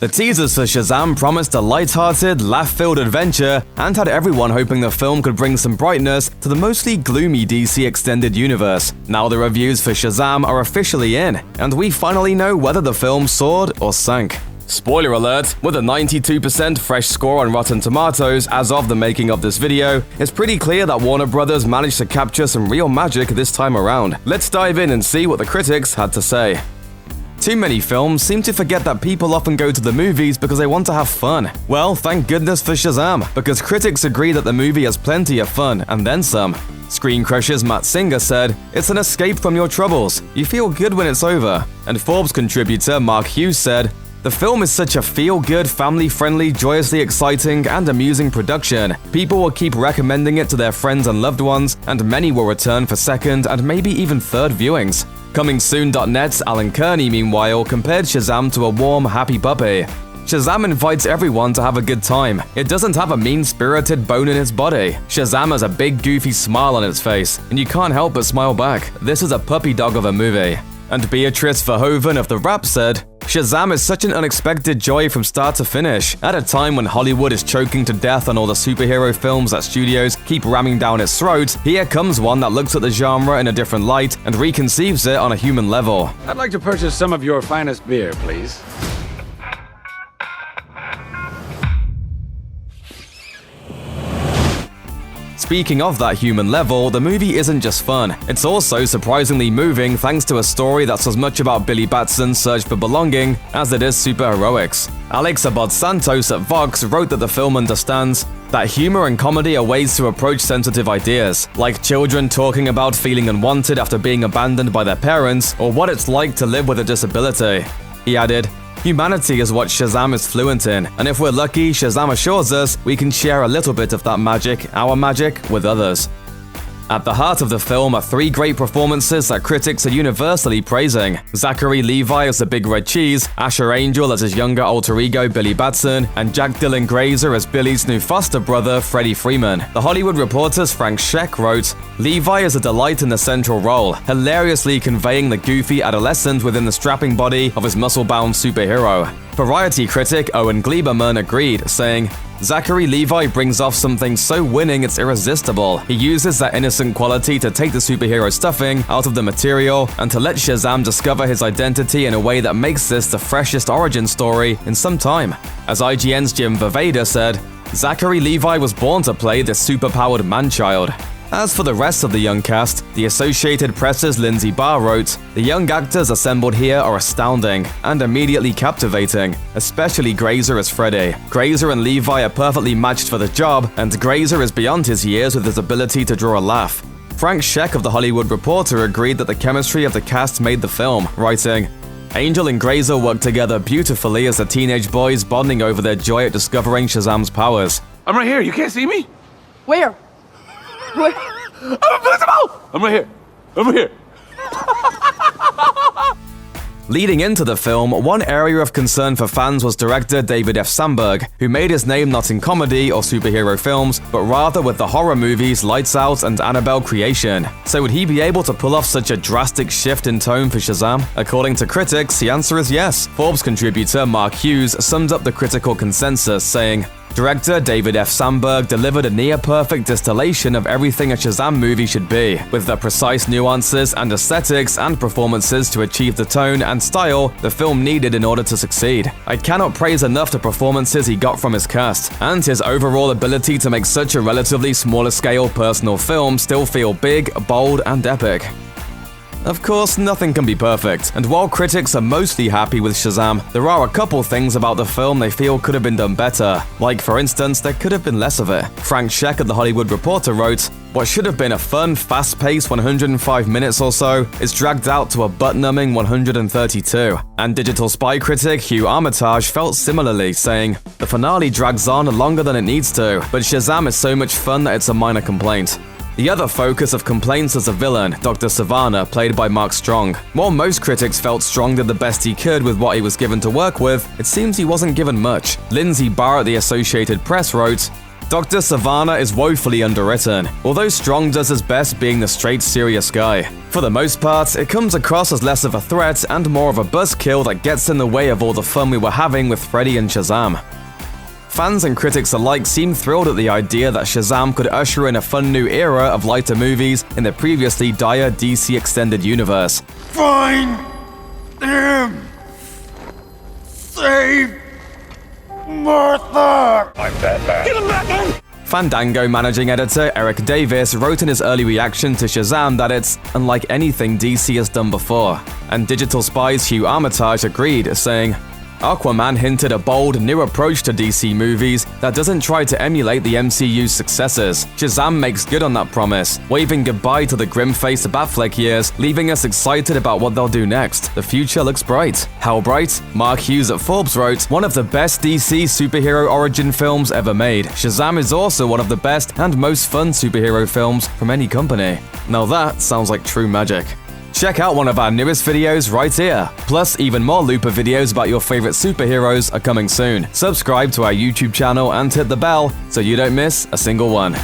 The teasers for Shazam promised a lighthearted, laugh-filled adventure and had everyone hoping the film could bring some brightness to the mostly gloomy DC extended universe. Now the reviews for Shazam are officially in, and we finally know whether the film soared or sank. Spoiler alert, with a 92% fresh score on Rotten Tomatoes as of the making of this video, it's pretty clear that Warner Brothers managed to capture some real magic this time around. Let's dive in and see what the critics had to say. Too many films seem to forget that people often go to the movies because they want to have fun. Well, thank goodness for Shazam, because critics agree that the movie has plenty of fun, and then some. Screen Crush's Matt Singer said, "It's an escape from your troubles. You feel good when it's over." And Forbes contributor Mark Hughes said, "The film is such a feel-good, family-friendly, joyously exciting, and amusing production. People will keep recommending it to their friends and loved ones, and many will return for second and maybe even third viewings." ComingSoon.net's Alan Kearney, meanwhile, compared Shazam to a warm, happy puppy. Shazam invites everyone to have a good time. It doesn't have a mean-spirited bone in its body. Shazam has a big, goofy smile on its face, and you can't help but smile back. This is a puppy dog of a movie. And Beatrice Verhoeven of The Wrap said, "Shazam is such an unexpected joy from start to finish. At a time when Hollywood is choking to death on all the superhero films that studios keep ramming down its throat, here comes one that looks at the genre in a different light and reconceives it on a human level." I'd like to purchase some of your finest beer, please. Speaking of that human level, the movie isn't just fun. It's also surprisingly moving thanks to a story that's as much about Billy Batson's search for belonging as it is superheroics. Alex Abad-Santos at Vox wrote that the film understands that humor and comedy are ways to approach sensitive ideas, like children talking about feeling unwanted after being abandoned by their parents, or what it's like to live with a disability. He added, "Humanity is what Shazam is fluent in, and if we're lucky, Shazam assures us we can share a little bit of that magic, our magic, with others." At the heart of the film are three great performances that critics are universally praising. Zachary Levi as the Big Red Cheese, Asher Angel as his younger alter ego Billy Batson, and Jack Dylan Grazer as Billy's new foster brother Freddie Freeman. The Hollywood Reporter's Frank Scheck wrote, "Levi is a delight in the central role, hilariously conveying the goofy adolescent within the strapping body of his muscle-bound superhero." Variety critic Owen Gleiberman agreed, saying, "Zachary Levi brings off something so winning it's irresistible. He uses that innocent quality to take the superhero stuffing out of the material and to let Shazam discover his identity in a way that makes this the freshest origin story in some time." As IGN's Jim Vervader said, "Zachary Levi was born to play this superpowered man-child." As for the rest of the young cast, the Associated Press's Lindsay Barr wrote, "The young actors assembled here are astounding and immediately captivating, especially Grazer as Freddy. Grazer and Levi are perfectly matched for the job, and Grazer is beyond his years with his ability to draw a laugh." Frank Scheck of The Hollywood Reporter agreed that the chemistry of the cast made the film, writing, "Angel and Grazer work together beautifully as the teenage boys bonding over their joy at discovering Shazam's powers." I'm right here. You can't see me? Where? Where? I'm invisible! I'm right here. I'm right here. Leading into the film, one area of concern for fans was director David F. Sandberg, who made his name not in comedy or superhero films, but rather with the horror movies Lights Out and Annabelle creation. So would he be able to pull off such a drastic shift in tone for Shazam? According to critics, the answer is yes. Forbes contributor Mark Hughes summed up the critical consensus, saying, "Director David F. Sandberg delivered a near-perfect distillation of everything a Shazam movie should be, with the precise nuances and aesthetics and performances to achieve the tone and style the film needed in order to succeed. I cannot praise enough the performances he got from his cast, and his overall ability to make such a relatively smaller-scale personal film still feel big, bold, and epic." Of course, nothing can be perfect, and while critics are mostly happy with Shazam, there are a couple things about the film they feel could have been done better. Like, for instance, there could have been less of it. Frank Scheck of The Hollywood Reporter wrote, "What should have been a fun, fast-paced 105 minutes or so is dragged out to a butt-numbing 132. And Digital Spy critic Hugh Armitage felt similarly, saying, "The finale drags on longer than it needs to, but Shazam is so much fun that it's a minor complaint." The other focus of complaints is a villain, Dr. Savannah, played by Mark Strong. While most critics felt Strong did the best he could with what he was given to work with, it seems he wasn't given much. Lindsay Barr at the Associated Press wrote, Dr. Savannah is woefully underwritten, although Strong does his best being the straight serious guy. For the most part, it comes across as less of a threat and more of a buzzkill that gets in the way of all the fun we were having with Freddy and Shazam. Fans and critics alike seem thrilled at the idea that Shazam could usher in a fun new era of lighter movies in the previously dire DC Extended Universe. Find him! Save Martha! I'm Batman. Get him, Batman! Fandango managing editor Eric Davis wrote in his early reaction to Shazam that it's unlike anything DC has done before, and Digital Spy's Hugh Armitage agreed, saying, Aquaman hinted a bold, new approach to DC movies that doesn't try to emulate the MCU's successors. Shazam makes good on that promise, waving goodbye to the grim-faced Batfleck years, leaving us excited about what they'll do next. The future looks bright. How bright? Mark Hughes at Forbes wrote, one of the best DC superhero origin films ever made. Shazam is also one of the best and most fun superhero films from any company. Now that sounds like true magic. Check out one of our newest videos right here. Plus, even more Looper videos about your favorite superheroes are coming soon. Subscribe to our YouTube channel and hit the bell so you don't miss a single one.